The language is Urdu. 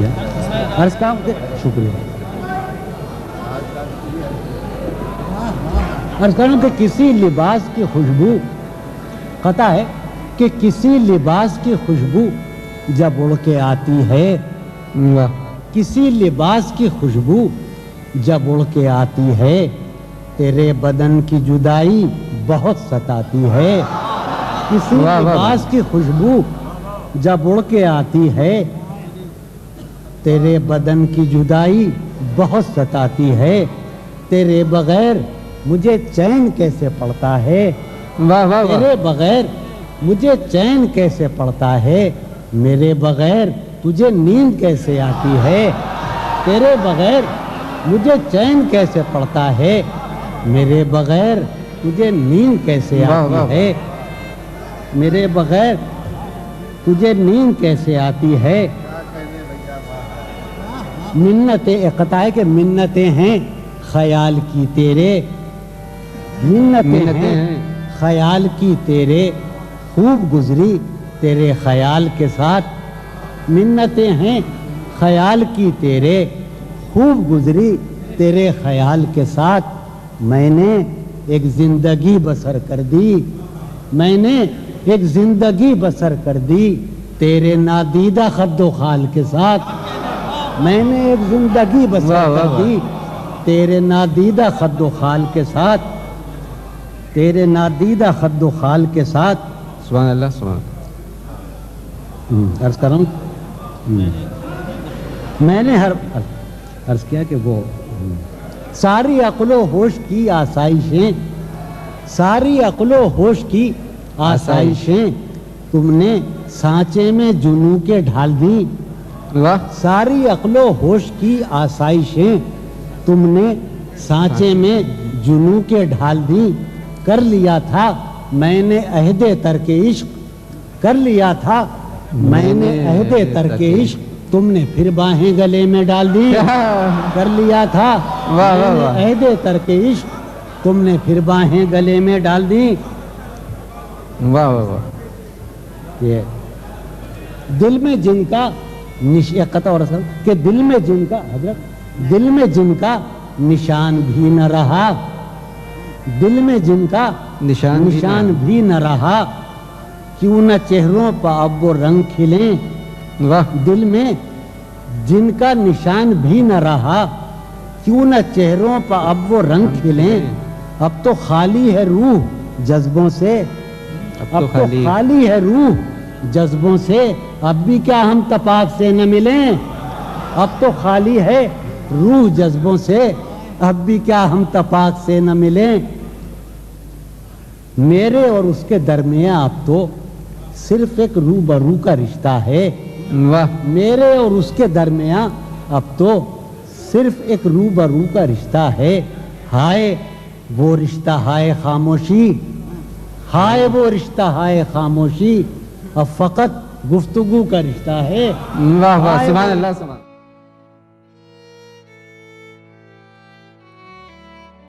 کیا عرض کام کے شکریہ عرض کروں کہ کسی لباس کی خوشبو قطع ہے کہ کسی لباس کی خوشبو جب اڑ کے آتی ہے کسی لباس کی خوشبو جب اڑ کے آتی ہے تیرے بدن کی جدائی بہت ستاتی ہے کسی لباس کی خوشبو جب اڑ کے آتی ہے تیرے بدن کی جدائی بہت ستاتی ہے تیرے بغیر مجھے چین کیسے پڑتا ہے تیرے بغیر مجھے چین کیسے پڑتا ہے میرے بغیر تجھے نیند کیسے آتی ہے تیرے بغیر مجھے چین کیسے پڑتا ہے میرے بغیر تجھے نیند کیسے آتی ہے میرے بغیر تجھے نیند کیسے آتی ہے منتیں اقطاع کے منتیں ہیں خیال کی تیرے منتیں ہیں خیال کی تیرے خوب گزری تیرے خیال کے ساتھ منتیں ہیں خیال کی تیرے خوب گزری تیرے خیال کے ساتھ میں نے ایک زندگی بسر کر دی میں نے ایک زندگی بسر کر دی تیرے نادیدہ خد و خال کے ساتھ میں نے ایک زندگی بسر کر دی تیرے نادیدہ خد و خال کے ساتھ تیرے نادیدہ خد و خال کے ساتھ سبحان اللہ سبحان عرض کر رہا ہوں میں نے عرض کیا کہ وہ ساری عقل و ہوش کی آسائشیں ساری عقل و ہوش کی آسائشیں تم نے سانچے میں جنوں کے ڈھال دی ساری عقل و ہوش کی آسائشیں تم نے سانچے میں جنوں کے ڈھال دی کر لیا تھا میں نے عہد ترک عشق کر لیا تھا میں نے عہد ترک عشق تم نے پھر باہیں گلے میں ڈال دی کر لیا تھا میں نے عہد ترک عشق تم نے پھر باہیں گلے میں ڈال دی واہ واہ واہ یہ دل میں جن کا قطع اور اصل کہ دل میں جن کا حضرت دل میں جن کا نشان بھی نہ رہا دل میں جن کا نشان بھی نہ رہا کیوں نہ چہروں پر اب وہ رنگ کھلیں دل میں جن کا نشان بھی نہ رہا کیوں نہ چہروں پر اب وہ رنگ کھلیں اب تو خالی ہے روح جذبوں سے اب تو خالی ہے روح جذبوں سے اب بھی کیا ہم تپاک سے نہ ملیں اب تو خالی ہے روح جذبوں سے اب بھی کیا ہم تپاک سے نہ ملیں میرے اور اس کے درمیان اب تو صرف ایک رو برو کا رشتہ ہے میرے اور اس کے درمیان اب تو صرف ایک رو برو کا رشتہ ہے ہائے وہ رشتہ ہائے خاموشی ہائے وہ رشتہ ہائے خاموشی اب فقط گفتگو کا رشتہ ہے واہ واہ سبحان اللہ سبحان